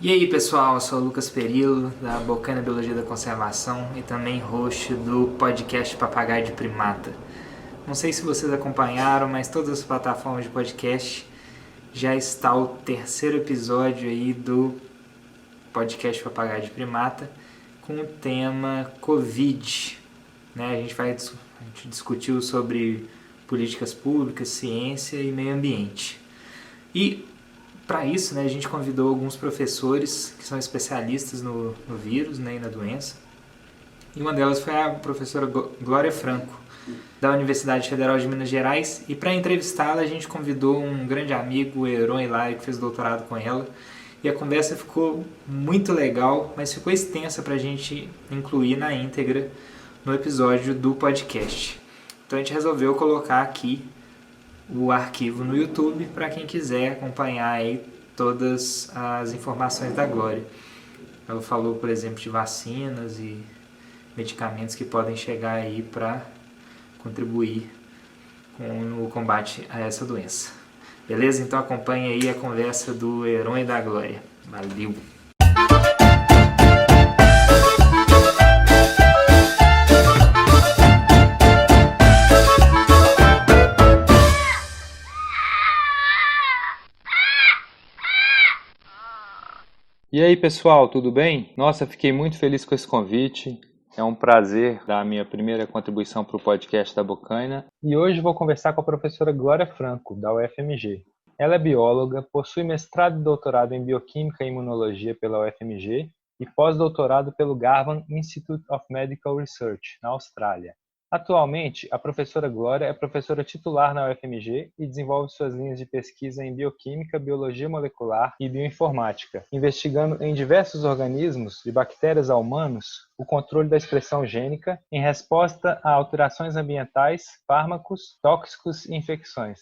E aí pessoal, eu sou o Lucas Perillo, da Bocaina Biologia da Conservação e também host do podcast Papagaio de Primata. Não sei se vocês acompanharam, mas todas as plataformas de podcast já está o terceiro episódio aí do podcast Papagaio de Primata com o tema Covid. A gente discutiu sobre políticas públicas, ciência e meio ambiente. E para isso, a gente convidou alguns professores que são especialistas no vírus e na doença. E uma delas foi a professora Glória Franco, da Universidade Federal de Minas Gerais. E para entrevistá-la, a gente convidou um grande amigo, o Heron Hilário, que fez doutorado com ela. E a conversa ficou muito legal, mas ficou extensa para a gente incluir na íntegra no episódio do podcast. Então a gente resolveu colocar aqui o arquivo no YouTube para quem quiser acompanhar aí todas as informações da Glória. Ela falou, por exemplo, de vacinas e medicamentos que podem chegar aí para contribuir no combate a essa doença. Beleza? Então acompanhe aí a conversa do Heron e da Glória. Valeu! E aí pessoal, tudo bem? Nossa, fiquei muito feliz com esse convite. É um prazer dar a minha primeira contribuição para o podcast da Bocaina. E hoje vou conversar com a professora Glória Franco, da UFMG. Ela é bióloga, possui mestrado e doutorado em Bioquímica e Imunologia pela UFMG e pós-doutorado pelo Garvan Institute of Medical Research, na Austrália. Atualmente, a professora Glória é professora titular na UFMG e desenvolve suas linhas de pesquisa em bioquímica, biologia molecular e bioinformática, investigando em diversos organismos, de bactérias a humanos, o controle da expressão gênica em resposta a alterações ambientais, fármacos, tóxicos e infecções.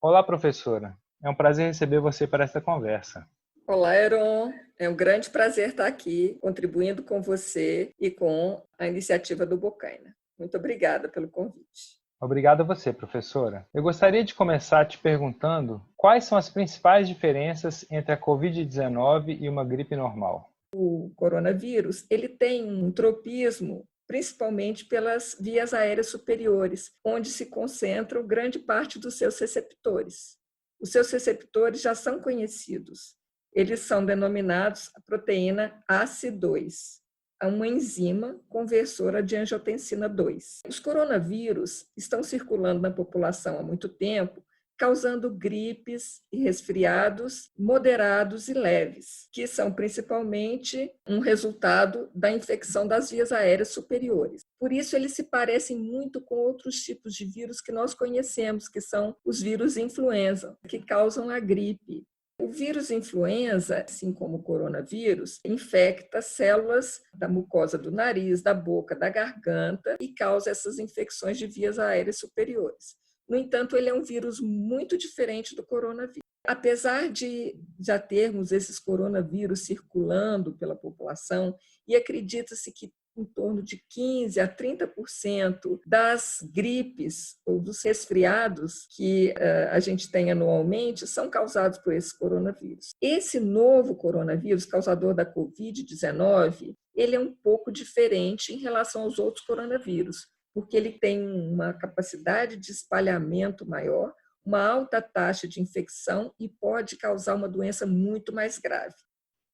Olá, professora. É um prazer receber você para esta conversa. Olá, Heron. É um grande prazer estar aqui, contribuindo com você e com a iniciativa do Bocaina. Muito obrigada pelo convite. Obrigado a você, professora. Eu gostaria de começar te perguntando quais são as principais diferenças entre a Covid-19 e uma gripe normal. O coronavírus, ele tem um tropismo, principalmente pelas vias aéreas superiores, onde se concentram grande parte dos seus receptores. Os seus receptores já são conhecidos. Eles são denominados a proteína ACE2. Uma enzima conversora de angiotensina 2. Os coronavírus estão circulando na população há muito tempo, causando gripes e resfriados moderados e leves, que são principalmente um resultado da infecção das vias aéreas superiores. Por isso, eles se parecem muito com outros tipos de vírus que nós conhecemos, que são os vírus influenza, que causam a gripe. O vírus influenza, assim como o coronavírus, infecta células da mucosa do nariz, da boca, da garganta e causa essas infecções de vias aéreas superiores. No entanto, ele é um vírus muito diferente do coronavírus. Apesar de já termos esses coronavírus circulando pela população, e acredita-se que em torno de 15% a 30% das gripes ou dos resfriados que a gente tem anualmente são causados por esse coronavírus. Esse novo coronavírus, causador da Covid-19, ele é um pouco diferente em relação aos outros coronavírus, porque ele tem uma capacidade de espalhamento maior, uma alta taxa de infecção e pode causar uma doença muito mais grave.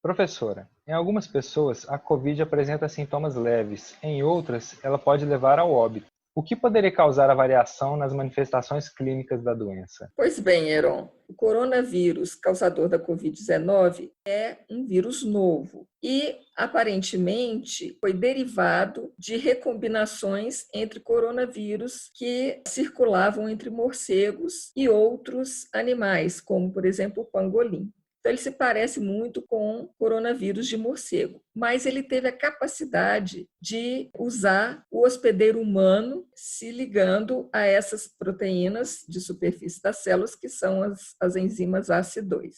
Professora, em algumas pessoas a Covid apresenta sintomas leves, em outras ela pode levar ao óbito. O que poderia causar a variação nas manifestações clínicas da doença? Pois bem, Heron, o coronavírus causador da Covid-19 é um vírus novo e, aparentemente, foi derivado de recombinações entre coronavírus que circulavam entre morcegos e outros animais, como, por exemplo, o pangolim. Então, ele se parece muito com o coronavírus de morcego, mas ele teve a capacidade de usar o hospedeiro humano se ligando a essas proteínas de superfície das células, que são as enzimas ACE2.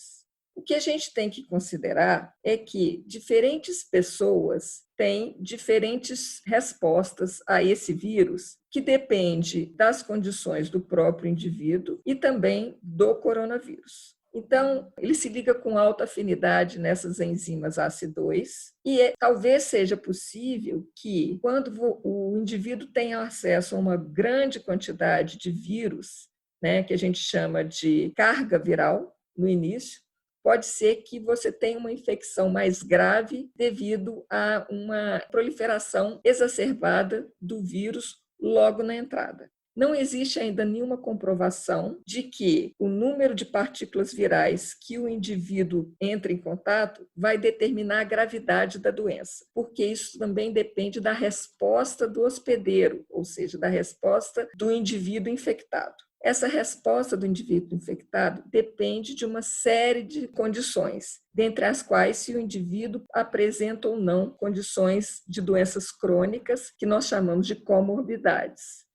O que a gente tem que considerar é que diferentes pessoas têm diferentes respostas a esse vírus, que depende das condições do próprio indivíduo e também do coronavírus. Então, ele se liga com alta afinidade nessas enzimas ACE2 e talvez seja possível que, quando o indivíduo tenha acesso a uma grande quantidade de vírus, né, que a gente chama de carga viral no início, pode ser que você tenha uma infecção mais grave devido a uma proliferação exacerbada do vírus logo na entrada. Não existe ainda nenhuma comprovação de que o número de partículas virais que o indivíduo entra em contato vai determinar a gravidade da doença, porque isso também depende da resposta do hospedeiro, ou seja, da resposta do indivíduo infectado. Essa resposta do indivíduo infectado depende de uma série de condições, dentre as quais se o indivíduo apresenta ou não condições de doenças crônicas, que nós chamamos de comorbidades,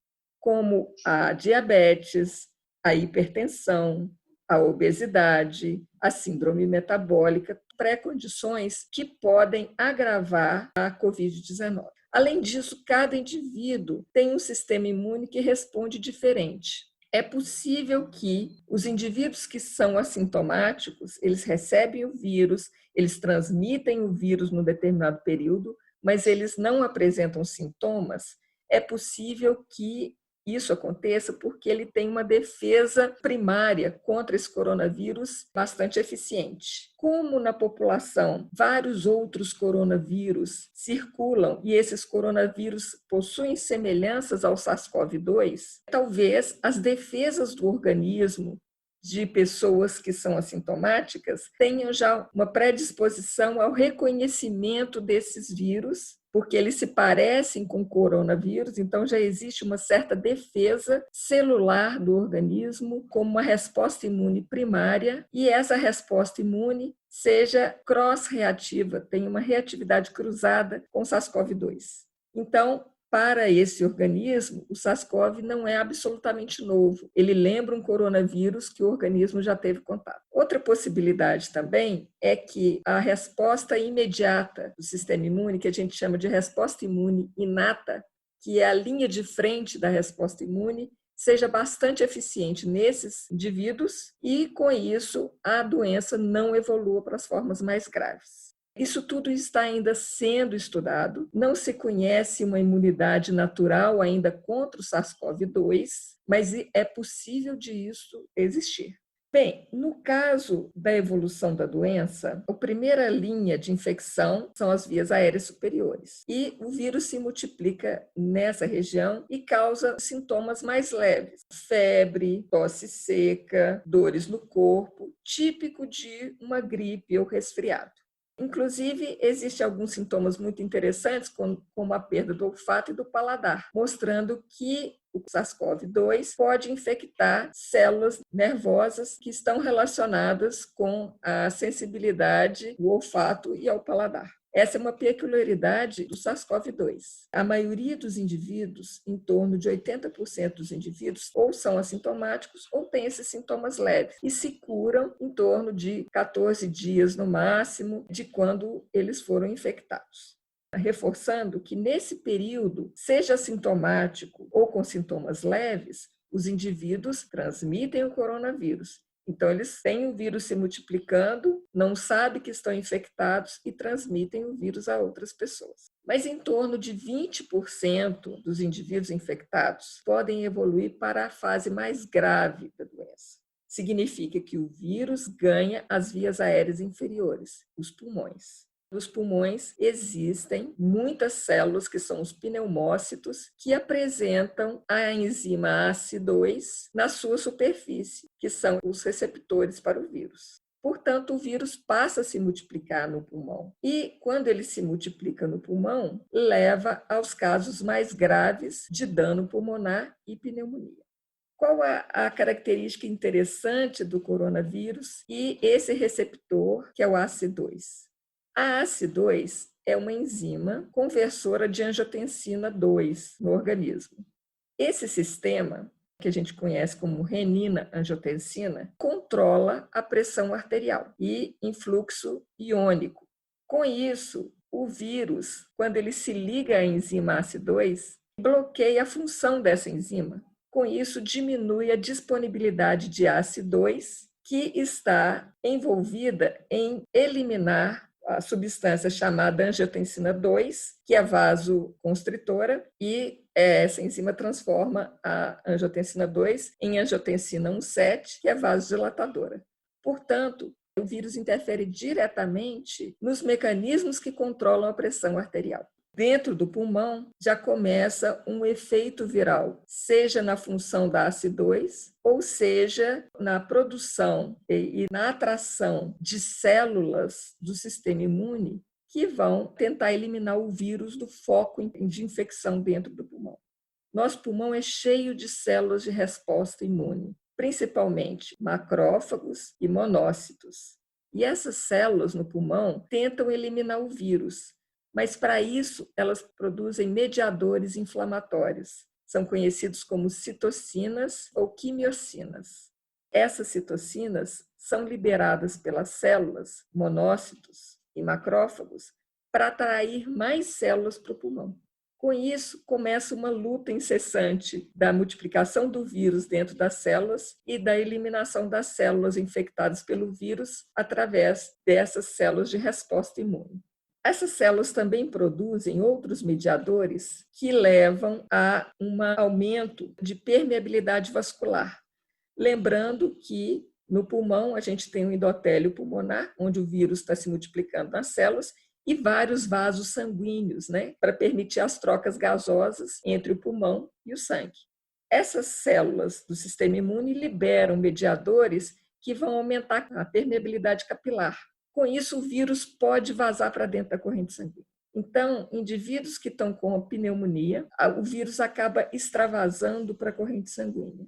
como a diabetes, a hipertensão, a obesidade, a síndrome metabólica, pré-condições que podem agravar a Covid-19. Além disso, cada indivíduo tem um sistema imune que responde diferente. É possível que os indivíduos que são assintomáticos, eles recebem o vírus, eles transmitem o vírus num determinado período, mas eles não apresentam sintomas. É possível que isso aconteça porque ele tem uma defesa primária contra esse coronavírus bastante eficiente. Como na população vários outros coronavírus circulam e esses coronavírus possuem semelhanças ao SARS-CoV-2, talvez as defesas do organismo de pessoas que são assintomáticas tenham já uma predisposição ao reconhecimento desses vírus, porque eles se parecem com o coronavírus, então já existe uma certa defesa celular do organismo como uma resposta imune primária, e essa resposta imune seja cross-reativa, tem uma reatividade cruzada com o SARS-CoV-2. Então, para esse organismo, o SARS-CoV não é absolutamente novo. Ele lembra um coronavírus que o organismo já teve contato. Outra possibilidade também é que a resposta imediata do sistema imune, que a gente chama de resposta imune inata, que é a linha de frente da resposta imune, seja bastante eficiente nesses indivíduos e, com isso, a doença não evolua para as formas mais graves. Isso tudo está ainda sendo estudado, não se conhece uma imunidade natural ainda contra o SARS-CoV-2, mas é possível disso existir. Bem, no caso da evolução da doença, a primeira linha de infecção são as vias aéreas superiores. E o vírus se multiplica nessa região e causa sintomas mais leves. Febre, tosse seca, dores no corpo, típico de uma gripe ou resfriado. Inclusive, existem alguns sintomas muito interessantes, como a perda do olfato e do paladar, mostrando que o SARS-CoV-2 pode infectar células nervosas que estão relacionadas com a sensibilidade, o olfato e ao paladar. Essa é uma peculiaridade do SARS-CoV-2. A maioria dos indivíduos, em torno de 80% dos indivíduos, ou são assintomáticos ou têm esses sintomas leves e se curam em torno de 14 dias no máximo de quando eles foram infectados. Reforçando que nesse período, seja assintomático ou com sintomas leves, os indivíduos transmitem o coronavírus. Então, eles têm o vírus se multiplicando, não sabem que estão infectados e transmitem o vírus a outras pessoas. Mas em torno de 20% dos indivíduos infectados podem evoluir para a fase mais grave da doença. Significa que o vírus ganha as vias aéreas inferiores, os pulmões. Nos pulmões existem muitas células, que são os pneumócitos, que apresentam a enzima ACE2 na sua superfície, que são os receptores para o vírus. Portanto, o vírus passa a se multiplicar no pulmão. E, quando ele se multiplica no pulmão, leva aos casos mais graves de dano pulmonar e pneumonia. Qual a característica interessante do coronavírus e esse receptor, que é o ACE2? A ACE2 é uma enzima conversora de angiotensina 2 no organismo. Esse sistema, que a gente conhece como renina-angiotensina, controla a pressão arterial e influxo iônico. Com isso, o vírus, quando ele se liga à enzima ACE2, bloqueia a função dessa enzima. Com isso, diminui a disponibilidade de ACE2 que está envolvida em eliminar a substância chamada angiotensina 2, que é vasoconstritora, e essa enzima transforma a angiotensina 2 em angiotensina 1,7, que é vasodilatadora. Portanto, o vírus interfere diretamente nos mecanismos que controlam a pressão arterial. Dentro do pulmão, já começa um efeito viral, seja na função da ACE2, ou seja na produção e na atração de células do sistema imune que vão tentar eliminar o vírus do foco de infecção dentro do pulmão. Nosso pulmão é cheio de células de resposta imune, principalmente macrófagos e monócitos. E essas células no pulmão tentam eliminar o vírus, mas para isso elas produzem mediadores inflamatórios. São conhecidos como citocinas ou quimiocinas. Essas citocinas são liberadas pelas células, monócitos e macrófagos, para atrair mais células para o pulmão. Com isso, começa uma luta incessante da multiplicação do vírus dentro das células e da eliminação das células infectadas pelo vírus através dessas células de resposta imune. Essas células também produzem outros mediadores que levam a um aumento de permeabilidade vascular. Lembrando que no pulmão a gente tem um endotélio pulmonar, onde o vírus está se multiplicando nas células, e vários vasos sanguíneos, para permitir as trocas gasosas entre o pulmão e o sangue. Essas células do sistema imune liberam mediadores que vão aumentar a permeabilidade capilar. Com isso, o vírus pode vazar para dentro da corrente sanguínea. Então, indivíduos que estão com pneumonia, o vírus acaba extravasando para a corrente sanguínea.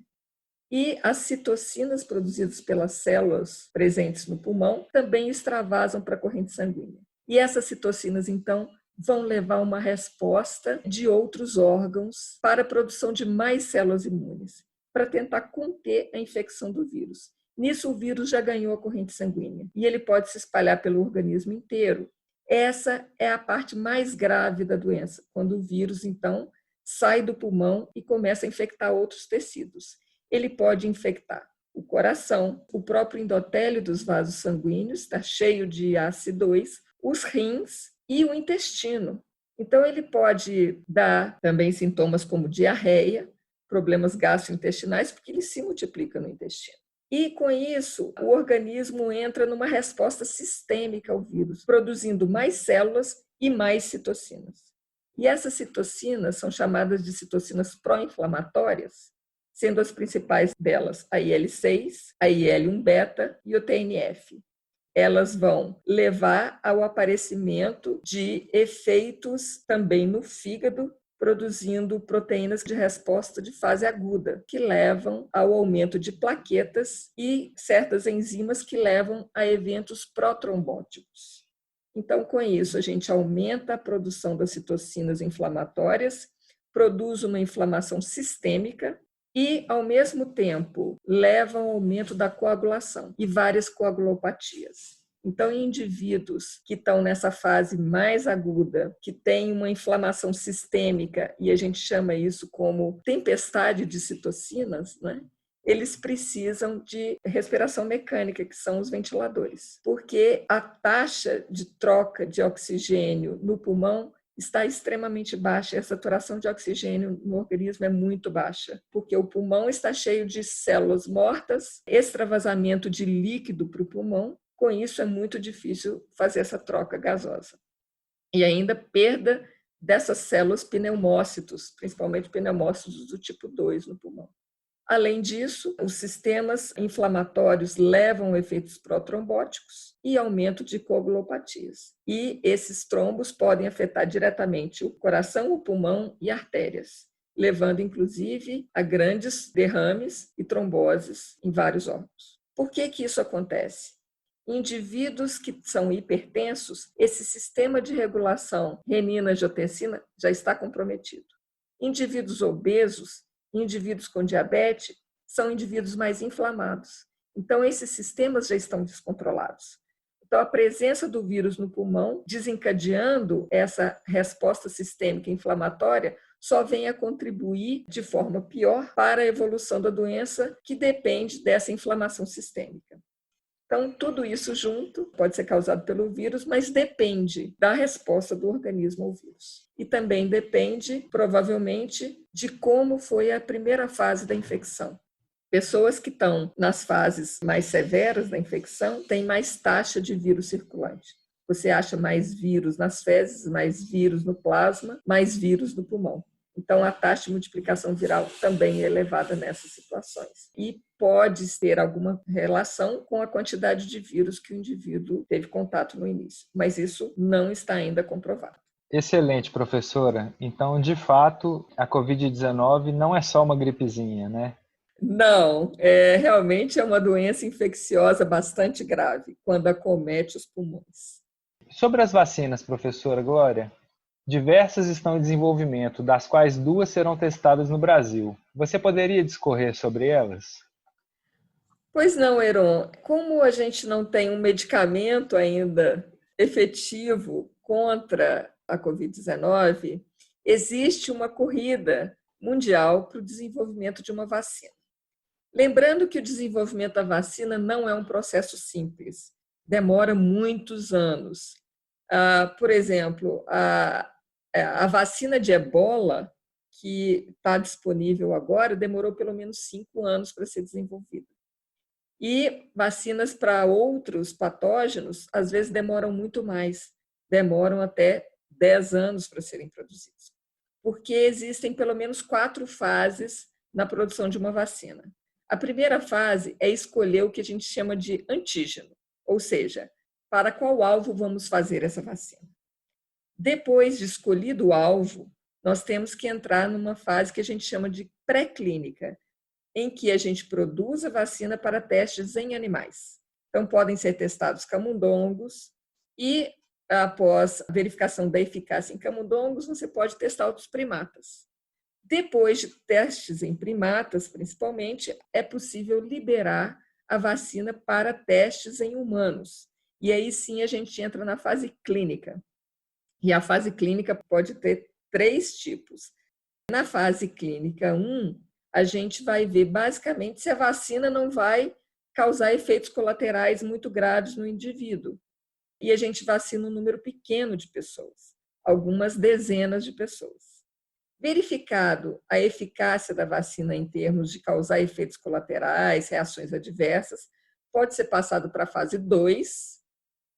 E as citocinas produzidas pelas células presentes no pulmão também extravasam para a corrente sanguínea. E essas citocinas, então, vão levar uma resposta de outros órgãos para a produção de mais células imunes, para tentar conter a infecção do vírus. Nisso, o vírus já ganhou a corrente sanguínea e ele pode se espalhar pelo organismo inteiro. Essa é a parte mais grave da doença, quando o vírus, então, sai do pulmão e começa a infectar outros tecidos. Ele pode infectar o coração, o próprio endotélio dos vasos sanguíneos, está cheio de ACE2, os rins e o intestino. Então, ele pode dar também sintomas como diarreia, problemas gastrointestinais, porque ele se multiplica no intestino. E, com isso, o organismo entra numa resposta sistêmica ao vírus, produzindo mais células e mais citocinas. E essas citocinas são chamadas de citocinas pró-inflamatórias, sendo as principais delas a IL-6, a IL-1-beta e o TNF. Elas vão levar ao aparecimento de efeitos também no fígado, produzindo proteínas de resposta de fase aguda, que levam ao aumento de plaquetas e certas enzimas que levam a eventos protrombóticos. Então, com isso, a gente aumenta a produção das citocinas inflamatórias, produz uma inflamação sistêmica e, ao mesmo tempo, leva ao aumento da coagulação e várias coagulopatias. Então, em indivíduos que estão nessa fase mais aguda, que tem uma inflamação sistêmica, e a gente chama isso como tempestade de citocinas, eles precisam de respiração mecânica, que são os ventiladores, porque a taxa de troca de oxigênio no pulmão está extremamente baixa, e a saturação de oxigênio no organismo é muito baixa, porque o pulmão está cheio de células mortas, extravasamento de líquido para o pulmão. Com isso, é muito difícil fazer essa troca gasosa. E ainda perda dessas células pneumócitos, principalmente pneumócitos do tipo 2 no pulmão. Além disso, os sistemas inflamatórios levam a efeitos protrombóticos e aumento de coagulopatias. E esses trombos podem afetar diretamente o coração, o pulmão e artérias, levando inclusive a grandes derrames e tromboses em vários órgãos. Por que isso acontece? Indivíduos que são hipertensos, esse sistema de regulação renina-angiotensina já está comprometido. Indivíduos obesos, indivíduos com diabetes, são indivíduos mais inflamados. Então, esses sistemas já estão descontrolados. Então, a presença do vírus no pulmão, desencadeando essa resposta sistêmica inflamatória, só vem a contribuir de forma pior para a evolução da doença, que depende dessa inflamação sistêmica. Então, tudo isso junto pode ser causado pelo vírus, mas depende da resposta do organismo ao vírus. E também depende, provavelmente, de como foi a primeira fase da infecção. Pessoas que estão nas fases mais severas da infecção têm mais taxa de vírus circulante. Você acha mais vírus nas fezes, mais vírus no plasma, mais vírus no pulmão. Então, a taxa de multiplicação viral também é elevada nessas situações. E pode ter alguma relação com a quantidade de vírus que o indivíduo teve contato no início, mas isso não está ainda comprovado. Excelente, professora. Então, de fato, a Covid-19 não é só uma gripezinha, né? Não, realmente é uma doença infecciosa bastante grave quando acomete os pulmões. Sobre as vacinas, professora Glória, diversas estão em desenvolvimento, das quais 2 serão testadas no Brasil. Você poderia discorrer sobre elas? Pois não, Heron. Como a gente não tem um medicamento ainda efetivo contra a Covid-19, existe uma corrida mundial para o desenvolvimento de uma vacina. Lembrando que o desenvolvimento da vacina não é um processo simples, demora muitos anos. Por exemplo, a vacina de ebola, que está disponível agora, demorou pelo menos 5 anos para ser desenvolvida. E vacinas para outros patógenos, às vezes, demoram muito mais, demoram até 10 anos para serem produzidos, porque existem pelo menos 4 fases na produção de uma vacina. A primeira fase é escolher o que a gente chama de antígeno, ou seja, para qual alvo vamos fazer essa vacina. Depois de escolhido o alvo, nós temos que entrar numa fase que a gente chama de pré-clínica, em que a gente produz a vacina para testes em animais. Então, podem ser testados camundongos e, após a verificação da eficácia em camundongos, você pode testar outros primatas. Depois de testes em primatas, principalmente, é possível liberar a vacina para testes em humanos. E aí sim a gente entra na fase clínica. E a fase clínica pode ter 3 tipos. Na fase clínica 1, a gente vai ver basicamente se a vacina não vai causar efeitos colaterais muito graves no indivíduo. E a gente vacina um número pequeno de pessoas, algumas dezenas de pessoas. Verificado a eficácia da vacina em termos de causar efeitos colaterais, reações adversas, pode ser passado para a fase 2,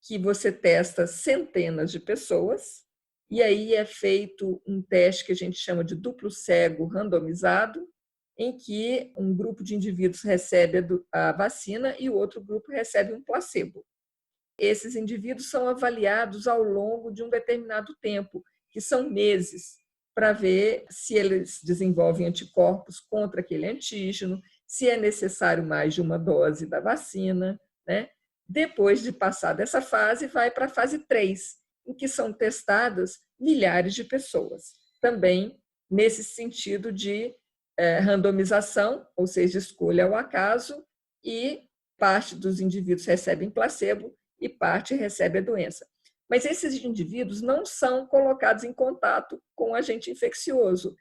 que você testa centenas de pessoas, e aí é feito um teste que a gente chama de duplo cego randomizado, em que um grupo de indivíduos recebe a vacina e o outro grupo recebe um placebo. Esses indivíduos são avaliados ao longo de um determinado tempo, que são meses, para ver se eles desenvolvem anticorpos contra aquele antígeno, se é necessário mais de uma dose da vacina, né? Depois de passar dessa fase, vai para a fase 3, em que são testadas milhares de pessoas. Também nesse sentido de randomização, ou seja, escolha ao acaso, e parte dos indivíduos recebem placebo e parte recebe a doença. Mas esses indivíduos não são colocados em contato com o agente infeccioso.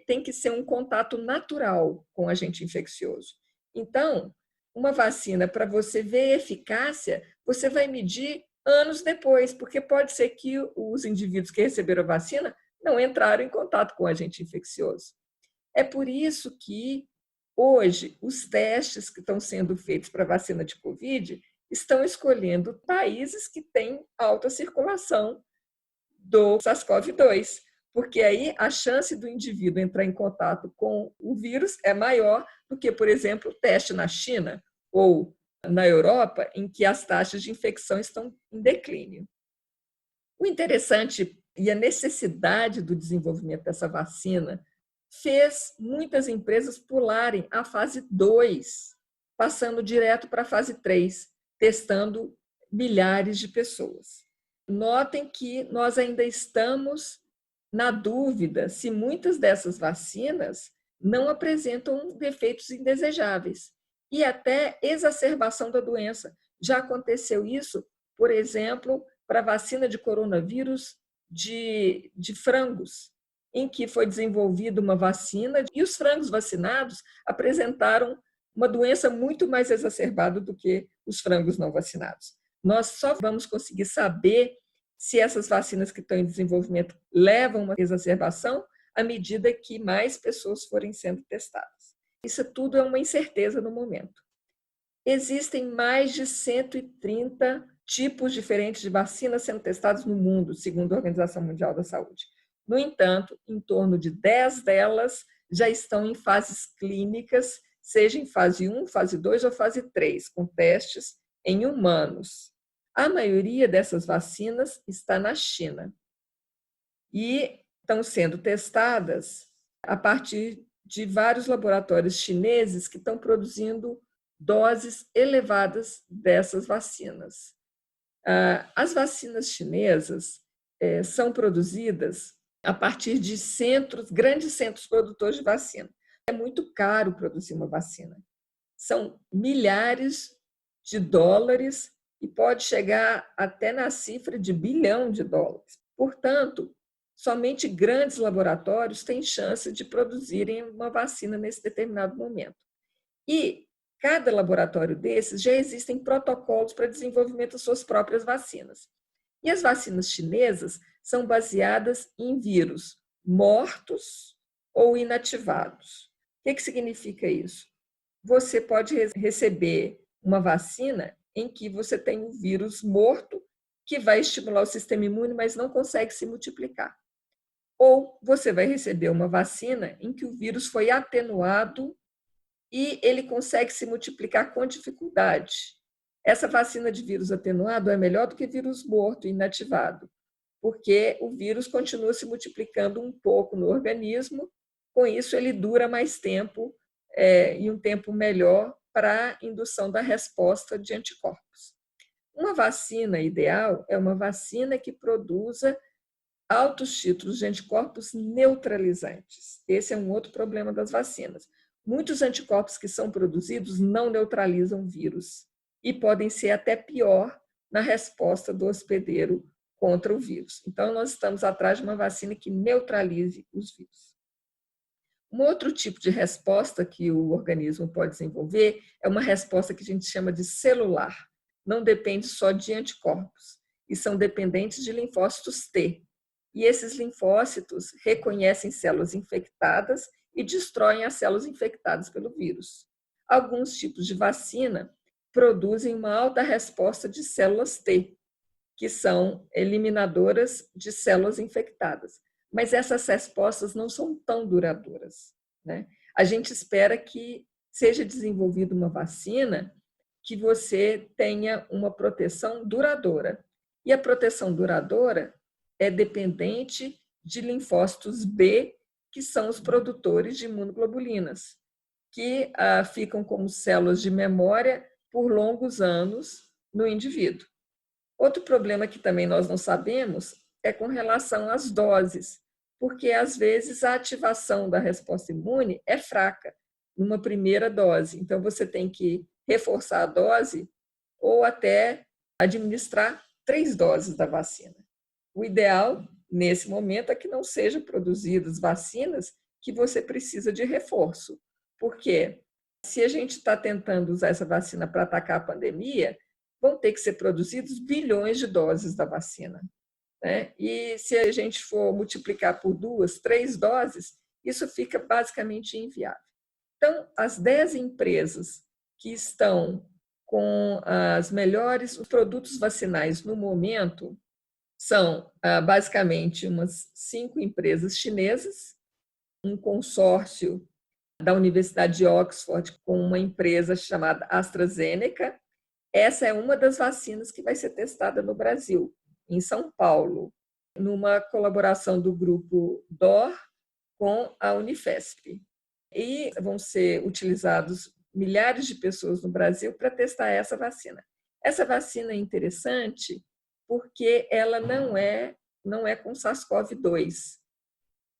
Tem que ser um contato natural com o agente infeccioso. Então, uma vacina, para você ver eficácia, você vai medir anos depois, porque pode ser que os indivíduos que receberam a vacina não entraram em contato com o agente infeccioso. É por isso que, hoje, os testes que estão sendo feitos para a vacina de Covid estão escolhendo países que têm alta circulação do SARS-CoV-2, porque aí a chance do indivíduo entrar em contato com o vírus é maior do que, por exemplo, o teste na China ou na Europa, em que as taxas de infecção estão em declínio. O interessante e a necessidade do desenvolvimento dessa vacina fez muitas empresas pularem a fase 2, passando direto para a fase 3, testando milhares de pessoas. Notem que nós ainda estamos na dúvida se muitas dessas vacinas não apresentam defeitos indesejáveis e até exacerbação da doença. Já aconteceu isso, por exemplo, para a vacina de coronavírus de frangos, em que foi desenvolvida uma vacina e os frangos vacinados apresentaram uma doença muito mais exacerbada do que os frangos não vacinados. Nós só vamos conseguir saber se essas vacinas que estão em desenvolvimento levam uma exacerbação à medida que mais pessoas forem sendo testadas. Isso tudo é uma incerteza no momento. Existem mais de 130 tipos diferentes de vacinas sendo testados no mundo, segundo a Organização Mundial da Saúde. No entanto, em torno de 10 delas já estão em fases clínicas, seja em fase 1, fase 2 ou fase 3, com testes em humanos. A maioria dessas vacinas está na China e estão sendo testadas a partir de vários laboratórios chineses que estão produzindo doses elevadas dessas vacinas. As vacinas chinesas são produzidas a partir de grandes centros produtores de vacina. É muito caro produzir uma vacina. São milhares de dólares e pode chegar até na cifra de $1 bilhão. Portanto, somente grandes laboratórios têm chance de produzirem uma vacina nesse determinado momento. E cada laboratório desses já existem protocolos para desenvolvimento das suas próprias vacinas. E as vacinas chinesas são baseadas em vírus mortos ou inativados. O que significa isso? Você pode receber uma vacina em que você tem um vírus morto que vai estimular o sistema imune, mas não consegue se multiplicar. Ou você vai receber uma vacina em que o vírus foi atenuado e ele consegue se multiplicar com dificuldade. Essa vacina de vírus atenuado é melhor do que vírus morto e inativado, porque o vírus continua se multiplicando um pouco no organismo, com isso ele dura mais tempo e um tempo melhor para a indução da resposta de anticorpos. Uma vacina ideal é uma vacina que produza altos títulos de anticorpos neutralizantes. Esse é um outro problema das vacinas. Muitos anticorpos que são produzidos não neutralizam o vírus e podem ser até pior na resposta do hospedeiro contra o vírus. Então, nós estamos atrás de uma vacina que neutralize os vírus. Um outro tipo de resposta que o organismo pode desenvolver é uma resposta que a gente chama de celular. Não depende só de anticorpos e são dependentes de linfócitos T. E esses linfócitos reconhecem células infectadas e destroem as células infectadas pelo vírus. Alguns tipos de vacina produzem uma alta resposta de células T, que são eliminadoras de células infectadas. Mas essas respostas não são tão duradouras, né? A gente espera que seja desenvolvida uma vacina que você tenha uma proteção duradoura. E a proteção duradoura é dependente de linfócitos B, que são os produtores de imunoglobulinas, que ficam como células de memória por longos anos no indivíduo. Outro problema que também nós não sabemos é com relação às doses, porque às vezes a ativação da resposta imune é fraca numa primeira dose. Então você tem que reforçar a dose ou até administrar 3 doses da vacina. O ideal, nesse momento, é que não sejam produzidas vacinas que você precisa de reforço, porque se a gente está tentando usar essa vacina para atacar a pandemia, vão ter que ser produzidos bilhões de doses da vacina, né? E se a gente for multiplicar por 2, 3 doses, isso fica basicamente inviável. Então, as 10 empresas que estão com os melhores produtos vacinais no momento são basicamente umas 5 empresas chinesas, um consórcio da Universidade de Oxford com uma empresa chamada AstraZeneca. Essa é uma das vacinas que vai ser testada no Brasil, em São Paulo, numa colaboração do grupo DOR com a Unifesp. E vão ser utilizados milhares de pessoas no Brasil para testar essa vacina. Essa vacina é interessante porque ela não é com SARS-CoV-2.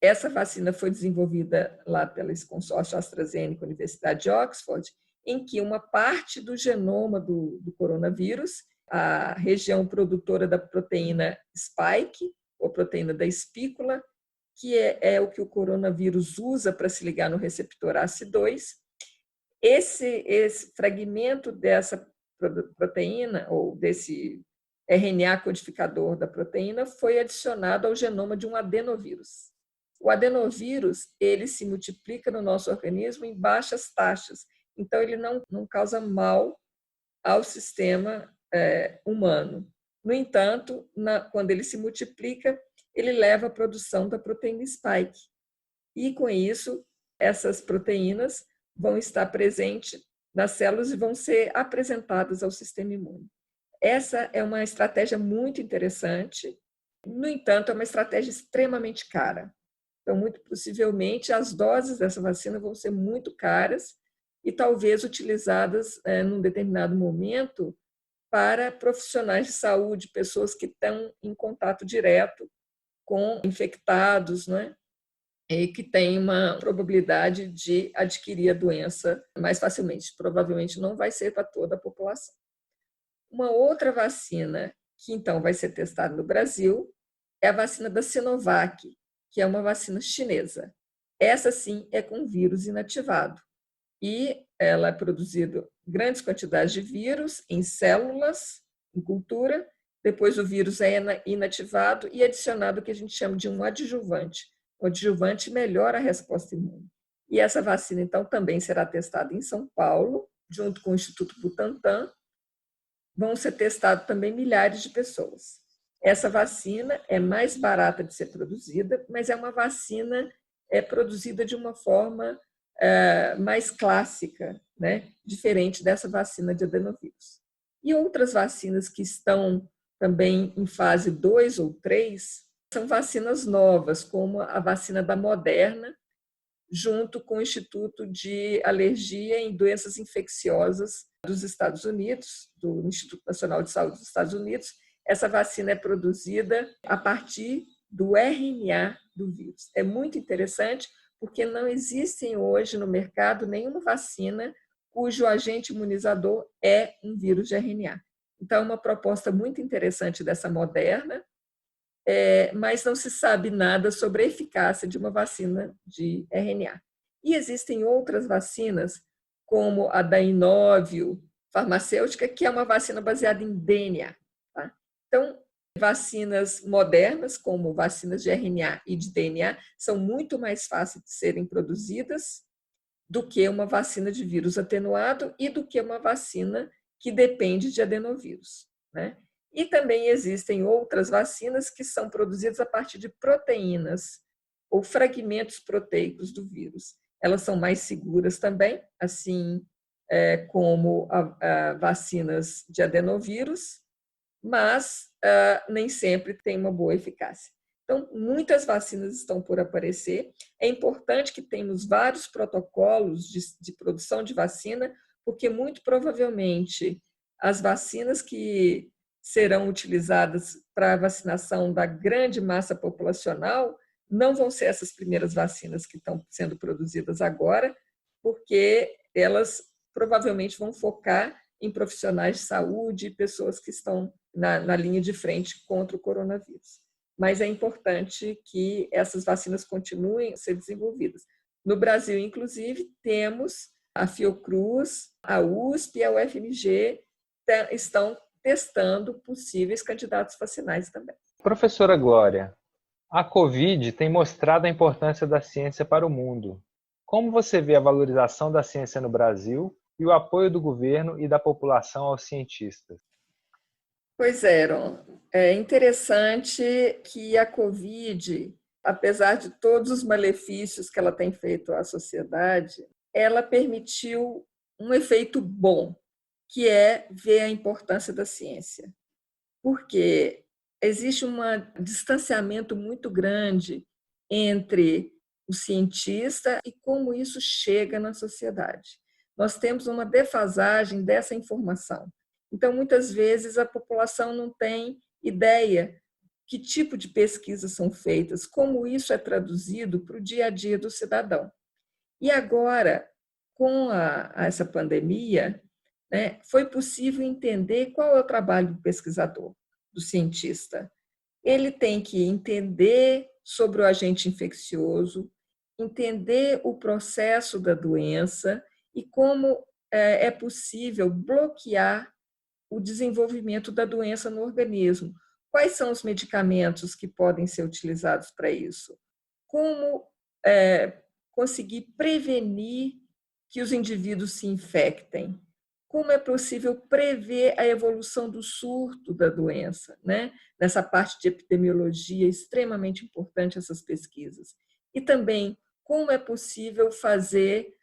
Essa vacina foi desenvolvida lá pelo consórcio AstraZeneca, Universidade de Oxford, em que uma parte do genoma do coronavírus, a região produtora da proteína spike, ou proteína da espícula, que é o que o coronavírus usa para se ligar no receptor ACE2, esse fragmento dessa proteína, ou desse RNA codificador da proteína, foi adicionado ao genoma de um adenovírus. O adenovírus, ele se multiplica no nosso organismo em baixas taxas, então ele não causa mal ao sistema humano. No entanto, quando ele se multiplica, ele leva à produção da proteína spike. E, com isso, essas proteínas vão estar presentes nas células e vão ser apresentadas ao sistema imune. Essa é uma estratégia muito interessante. No entanto, é uma estratégia extremamente cara. Então, muito possivelmente, as doses dessa vacina vão ser muito caras e talvez utilizadas num determinado momento para profissionais de saúde, pessoas que estão em contato direto com infectados, né? E que têm uma probabilidade de adquirir a doença mais facilmente. Provavelmente não vai ser para toda a população. Uma outra vacina que, então, vai ser testada no Brasil é a vacina da Sinovac, que é uma vacina chinesa. Essa, sim, é com vírus inativado. E ela é produzida grandes quantidades de vírus em células, em cultura. Depois o vírus é inativado e adicionado o que a gente chama de um adjuvante. O adjuvante melhora a resposta imune. E essa vacina, então, também será testada em São Paulo, junto com o Instituto Butantan. Vão ser testados também milhares de pessoas. Essa vacina é mais barata de ser produzida, mas é uma vacina produzida de uma forma mais clássica, né? Diferente dessa vacina de adenovírus. E outras vacinas que estão também em fase 2 ou 3 são vacinas novas, como a vacina da Moderna, junto com o Instituto de Alergia em Doenças Infecciosas dos Estados Unidos, do Instituto Nacional de Saúde dos Estados Unidos. Essa vacina é produzida a partir do RNA do vírus. É muito interessante, porque não existem hoje no mercado nenhuma vacina cujo agente imunizador é um vírus de RNA. Então, é uma proposta muito interessante dessa Moderna, mas não se sabe nada sobre a eficácia de uma vacina de RNA. E existem outras vacinas, como a da Inovio farmacêutica, que é uma vacina baseada em DNA. Tá? Então, vacinas modernas, como vacinas de RNA e de DNA, são muito mais fáceis de serem produzidas do que uma vacina de vírus atenuado e do que uma vacina que depende de adenovírus, né? E também existem outras vacinas que são produzidas a partir de proteínas ou fragmentos proteicos do vírus. Elas são mais seguras também, assim como vacinas de adenovírus, mas nem sempre tem uma boa eficácia. Então, muitas vacinas estão por aparecer. É importante que tenhamos vários protocolos de produção de vacina, porque muito provavelmente as vacinas que serão utilizadas para a vacinação da grande massa populacional não vão ser essas primeiras vacinas que estão sendo produzidas agora, porque elas provavelmente vão focar em profissionais de saúde e pessoas que estão na linha de frente contra o coronavírus. Mas é importante que essas vacinas continuem a ser desenvolvidas. No Brasil, inclusive, temos a Fiocruz, a USP e a UFMG estão testando possíveis candidatos vacinais também. Professora Glória, a Covid tem mostrado a importância da ciência para o mundo. Como você vê a valorização da ciência no Brasil e o apoio do governo e da população aos cientistas? Pois é, Ron. É interessante que a Covid, apesar de todos os malefícios que ela tem feito à sociedade, ela permitiu um efeito bom, que é ver a importância da ciência. Porque existe um distanciamento muito grande entre o cientista e como isso chega na sociedade. Nós temos uma defasagem dessa informação. Então, muitas vezes, a população não tem ideia que tipo de pesquisas são feitas, como isso é traduzido para o dia a dia do cidadão. E agora, com essa pandemia, né, foi possível entender qual é o trabalho do pesquisador, do cientista. Ele tem que entender sobre o agente infeccioso, entender o processo da doença e como é possível bloquear o desenvolvimento da doença no organismo. Quais são os medicamentos que podem ser utilizados para isso? Como conseguir prevenir que os indivíduos se infectem? Como é possível prever a evolução do surto da doença, né? Nessa parte de epidemiologia, é extremamente importante essas pesquisas. E também, como é possível fazer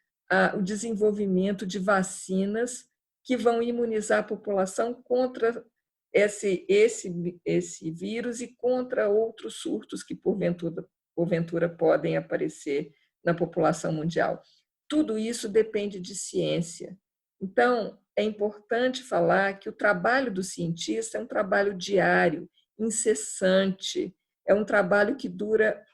o desenvolvimento de vacinas que vão imunizar a população contra esse vírus e contra outros surtos que, porventura podem aparecer na população mundial. Tudo isso depende de ciência. Então, é importante falar que o trabalho do cientista é um trabalho diário, incessante, é um trabalho que dura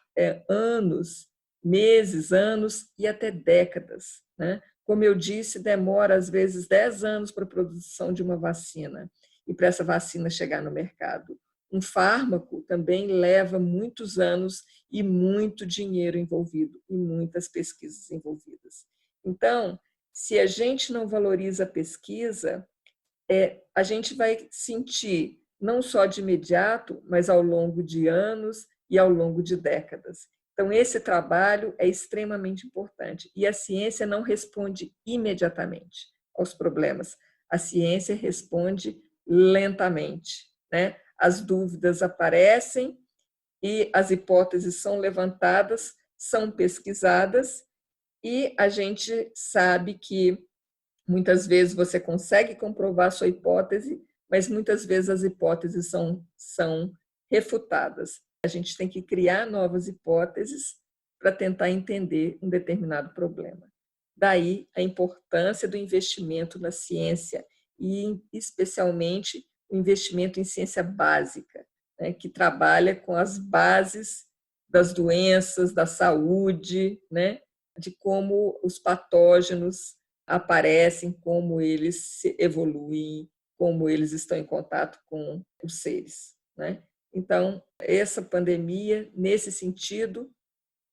anos, meses, anos e até décadas, né? Como eu disse, demora às vezes 10 anos para a produção de uma vacina e para essa vacina chegar no mercado. Um fármaco também leva muitos anos e muito dinheiro envolvido e muitas pesquisas envolvidas. Então, se a gente não valoriza a pesquisa, a gente vai sentir, não só de imediato, mas ao longo de anos e ao longo de décadas. Então, esse trabalho é extremamente importante. E a ciência não responde imediatamente aos problemas. A ciência responde lentamente, né? As dúvidas aparecem e as hipóteses são levantadas, são pesquisadas, e a gente sabe que muitas vezes você consegue comprovar a sua hipótese, mas muitas vezes as hipóteses são refutadas. A gente tem que criar novas hipóteses para tentar entender um determinado problema. Daí a importância do investimento na ciência e, especialmente, o investimento em ciência básica, né, que trabalha com as bases das doenças, da saúde, né, de como os patógenos aparecem, como eles se evoluem, como eles estão em contato com os seres, né? Então, essa pandemia, nesse sentido,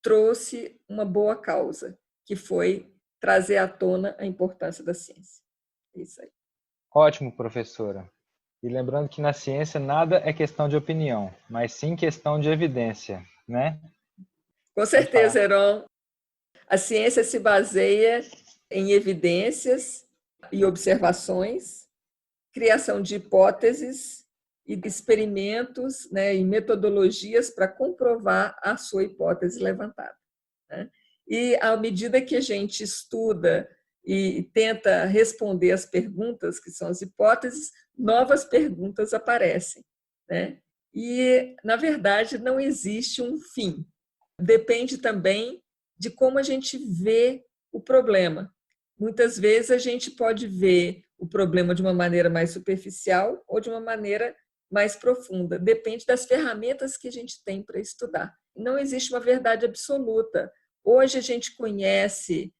trouxe uma boa causa, que foi trazer à tona a importância da ciência. Isso aí. Ótimo, professora. E lembrando que na ciência nada é questão de opinião, mas sim questão de evidência, né? Com certeza, Heron. A ciência se baseia em evidências e observações, criação de hipóteses e experimentos, né, e metodologias para comprovar a sua hipótese levantada, né? E à medida que a gente estuda e tenta responder as perguntas, que são as hipóteses, novas perguntas aparecem, né? E, na verdade, não existe um fim. Depende também de como a gente vê o problema. Muitas vezes a gente pode ver o problema de uma maneira mais superficial ou de uma maneira mais profunda. Depende das ferramentas que a gente tem para estudar. Não existe uma verdade absoluta. Hoje a gente conhece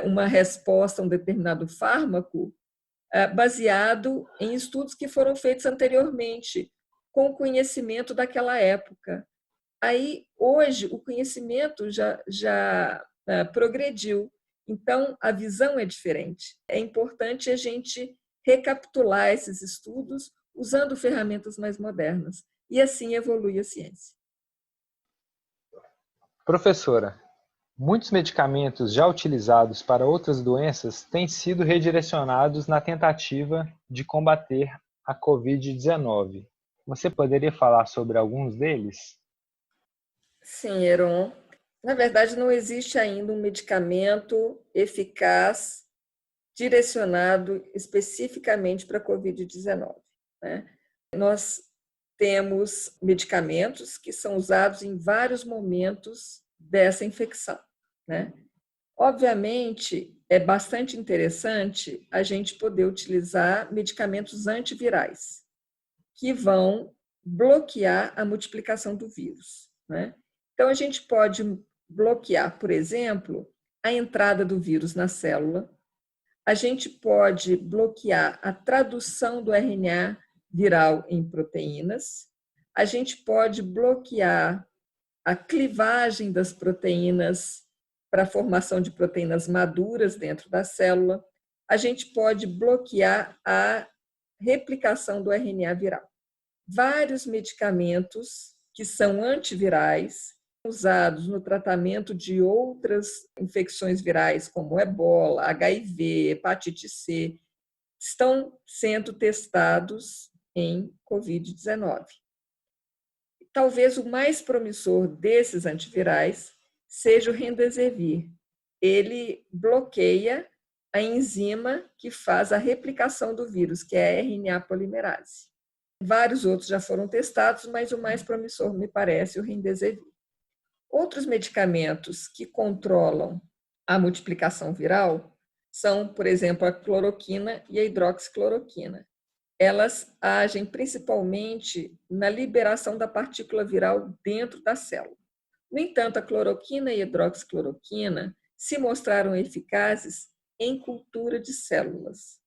uma resposta a um determinado fármaco baseado em estudos que foram feitos anteriormente, com o conhecimento daquela época. Aí, hoje, o conhecimento já progrediu, então a visão é diferente. É importante a gente recapitular esses estudos usando ferramentas mais modernas, e assim evolui a ciência. Professora, muitos medicamentos já utilizados para outras doenças têm sido redirecionados na tentativa de combater a Covid-19. Você poderia falar sobre alguns deles? Sim, Heron. Na verdade, não existe ainda um medicamento eficaz direcionado especificamente para a Covid-19, né? Nós temos medicamentos que são usados em vários momentos dessa infecção, né? Obviamente, é bastante interessante a gente poder utilizar medicamentos antivirais, que vão bloquear a multiplicação do vírus, né? Então, a gente pode bloquear, por exemplo, a entrada do vírus na célula, a gente pode bloquear a tradução do RNA viral em proteínas, a gente pode bloquear a clivagem das proteínas para a formação de proteínas maduras dentro da célula, a gente pode bloquear a replicação do RNA viral. Vários medicamentos que são antivirais, usados no tratamento de outras infecções virais, como ebola, HIV, hepatite C, estão sendo testados em Covid-19. Talvez o mais promissor desses antivirais seja o Remdesivir. Ele bloqueia a enzima que faz a replicação do vírus, que é a RNA polimerase. Vários outros já foram testados, mas o mais promissor me parece o Remdesivir. Outros medicamentos que controlam a multiplicação viral são, por exemplo, a cloroquina e a hidroxicloroquina. Elas agem principalmente na liberação da partícula viral dentro da célula. No entanto, a cloroquina e a hidroxicloroquina se mostraram eficazes em cultura de células,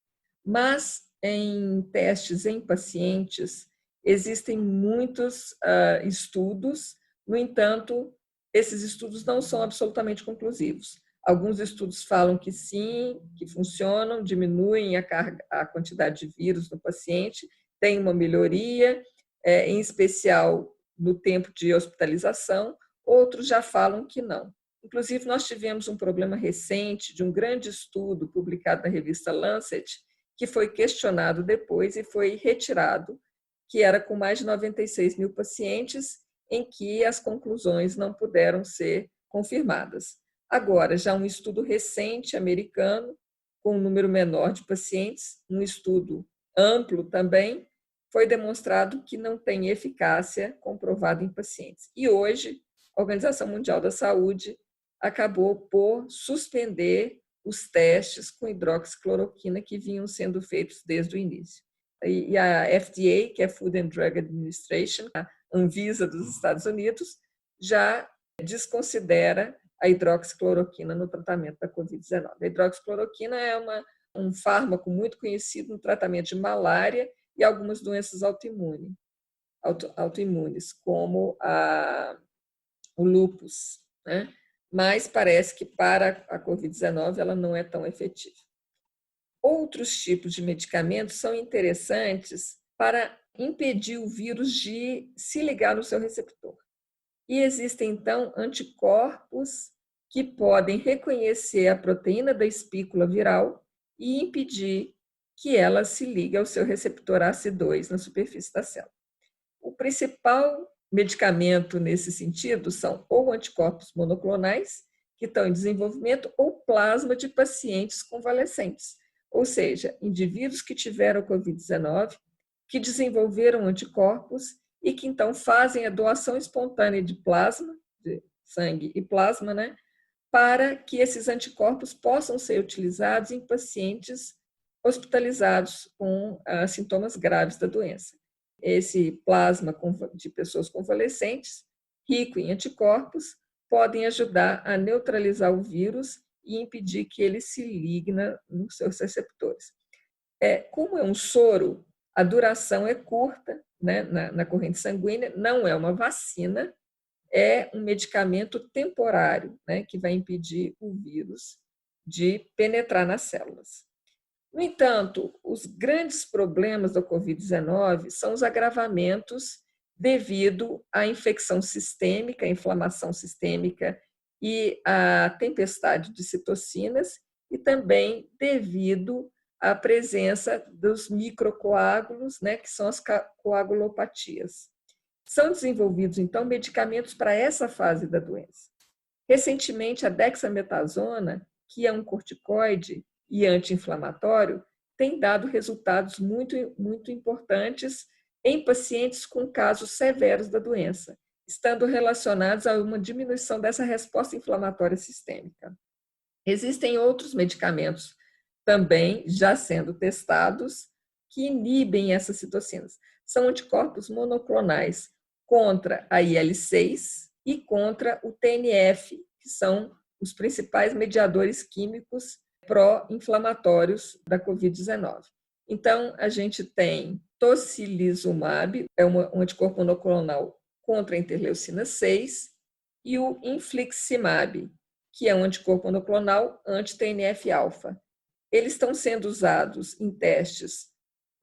mas em testes em pacientes existem muitos estudos, no entanto, esses estudos não são absolutamente conclusivos. Alguns estudos falam que sim, que funcionam, diminuem a quantidade de vírus no paciente, tem uma melhoria, em especial no tempo de hospitalização. Outros já falam que não. Inclusive, nós tivemos um problema recente de um grande estudo publicado na revista Lancet, que foi questionado depois e foi retirado, que era com mais de 96 mil pacientes, em que as conclusões não puderam ser confirmadas. Agora, já um estudo recente americano, com um número menor de pacientes, um estudo amplo também, foi demonstrado que não tem eficácia comprovada em pacientes. E hoje, a Organização Mundial da Saúde acabou por suspender os testes com hidroxicloroquina que vinham sendo feitos desde o início. E a FDA, que é Food and Drug Administration, a Anvisa dos Estados Unidos, já desconsidera a hidroxicloroquina no tratamento da Covid-19. A hidroxicloroquina é um fármaco muito conhecido no tratamento de malária e algumas doenças autoimunes, como o lúpus, né? Mas parece que para a Covid-19 ela não é tão efetiva. Outros tipos de medicamentos são interessantes para impedir o vírus de se ligar no seu receptor. E existem, então, anticorpos que podem reconhecer a proteína da espícula viral e impedir que ela se ligue ao seu receptor ACE2 na superfície da célula. O principal medicamento nesse sentido são ou anticorpos monoclonais, que estão em desenvolvimento, ou plasma de pacientes convalescentes, ou seja, indivíduos que tiveram Covid-19, que desenvolveram anticorpos e que então fazem a doação espontânea de plasma, de sangue e plasma, né, para que esses anticorpos possam ser utilizados em pacientes hospitalizados com sintomas graves da doença. Esse plasma de pessoas convalescentes, rico em anticorpos, podem ajudar a neutralizar o vírus e impedir que ele se ligue nos seus receptores. Como é um soro, a duração é curta, né, na corrente sanguínea, não é uma vacina, é um medicamento temporário, né, que vai impedir o vírus de penetrar nas células. No entanto, os grandes problemas da Covid-19 são os agravamentos devido à infecção sistêmica, à inflamação sistêmica e à tempestade de citocinas, e também devido à presença dos microcoágulos, né, que são as coagulopatias. São desenvolvidos, então, medicamentos para essa fase da doença. Recentemente, a dexametasona, que é um corticoide e anti-inflamatório, tem dado resultados muito, muito importantes em pacientes com casos severos da doença, estando relacionados a uma diminuição dessa resposta inflamatória sistêmica. Existem outros medicamentos também já sendo testados que inibem essas citocinas. São anticorpos monoclonais contra a IL-6 e contra o TNF, que são os principais mediadores químicos pró-inflamatórios da Covid-19. Então, a gente tem tocilizumab, é um anticorpo monoclonal contra a interleucina 6, e o infliximab, que é um anticorpo monoclonal anti-TNF-alfa. Eles estão sendo usados em testes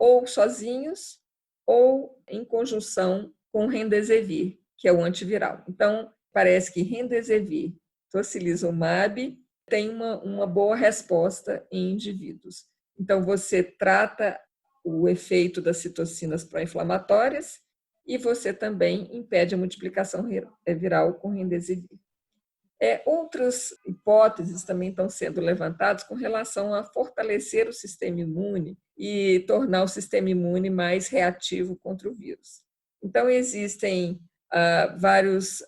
ou sozinhos ou em conjunção com Remdesivir, que é o antiviral. Então, parece que Remdesivir, tocilizumab, tem uma boa resposta em indivíduos. Então, você trata o efeito das citocinas pró-inflamatórias e você também impede a multiplicação viral com Remdesivir. Outras hipóteses também estão sendo levantadas com relação a fortalecer o sistema imune e tornar o sistema imune mais reativo contra o vírus. Então, existem vários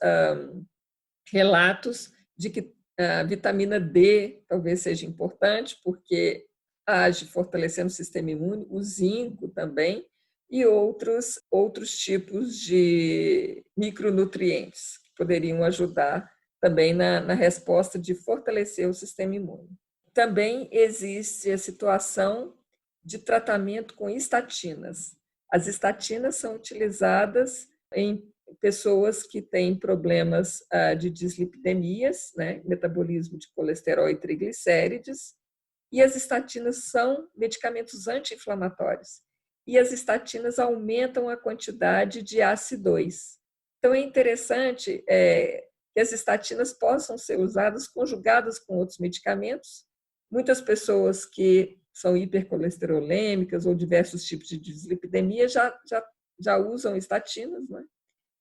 relatos de que a vitamina D talvez seja importante, porque age fortalecendo o sistema imune, o zinco também, e outros tipos de micronutrientes que poderiam ajudar também na resposta de fortalecer o sistema imune. Também existe a situação de tratamento com estatinas. As estatinas são utilizadas em pessoas que têm problemas de dislipidemias, né, metabolismo de colesterol e triglicérides, e as estatinas são medicamentos anti-inflamatórios. E as estatinas aumentam a quantidade de ACE2. Então, é interessante que as estatinas possam ser usadas conjugadas com outros medicamentos. Muitas pessoas que são hipercolesterolêmicas ou diversos tipos de dislipidemia já usam estatinas, né?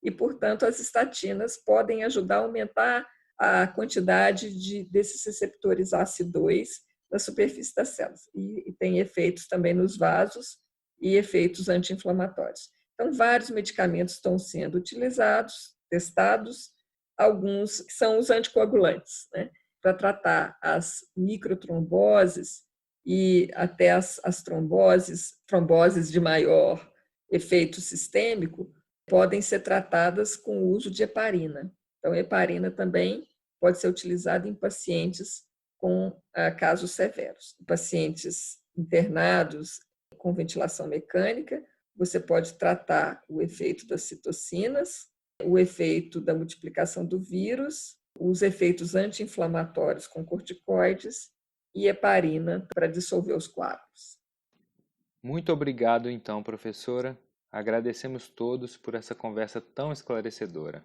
E, portanto, as estatinas podem ajudar a aumentar a quantidade desses receptores ACE2 na superfície das células. E tem efeitos também nos vasos e efeitos anti-inflamatórios. Então, vários medicamentos estão sendo utilizados, testados, alguns que são os anticoagulantes, né, para tratar as microtromboses e até as tromboses de maior efeito sistêmico, podem ser tratadas com o uso de heparina. Então, a heparina também pode ser utilizada em pacientes com casos severos. Em pacientes internados com ventilação mecânica, você pode tratar o efeito das citocinas, o efeito da multiplicação do vírus, os efeitos anti-inflamatórios com corticoides e heparina para dissolver os coágulos. Muito obrigado, então, professora. Agradecemos todos por essa conversa tão esclarecedora.